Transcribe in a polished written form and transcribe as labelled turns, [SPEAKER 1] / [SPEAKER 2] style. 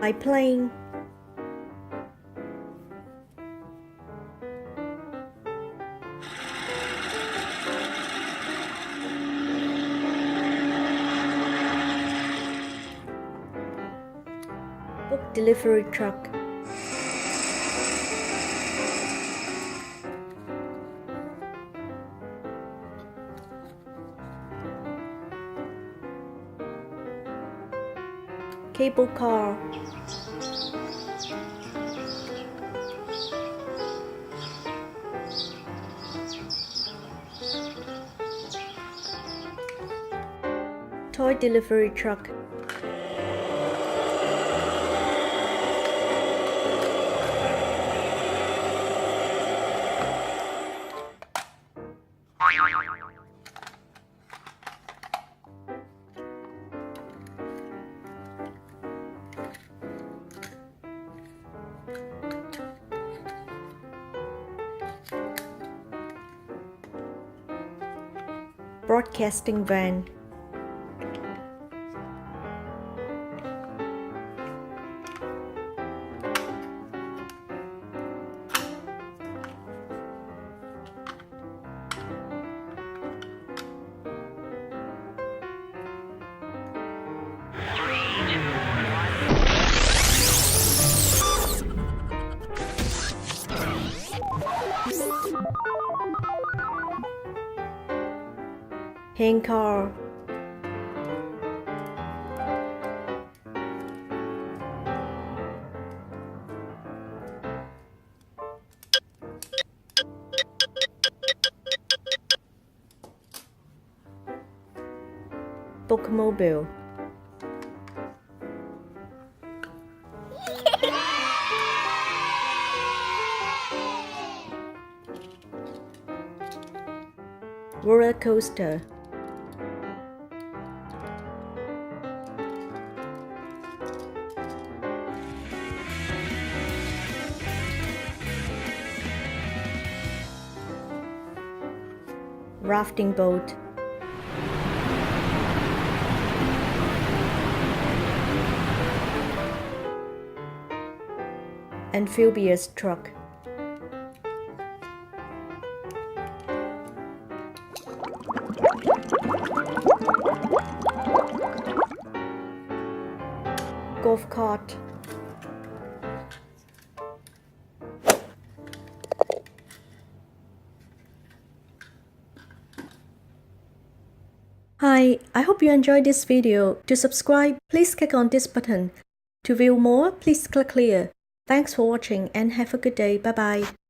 [SPEAKER 1] by plane. Book delivery truck. Cable car. Toy delivery truck. Broadcasting van. Hand car. Playmobil. Roller coaster. Rafting boat. Amphibious truck. Golf cart. Hi, I hope you enjoyed this video. To subscribe, please click on this button. To view more, please click here. Thanks for watching and have a good day. Bye bye.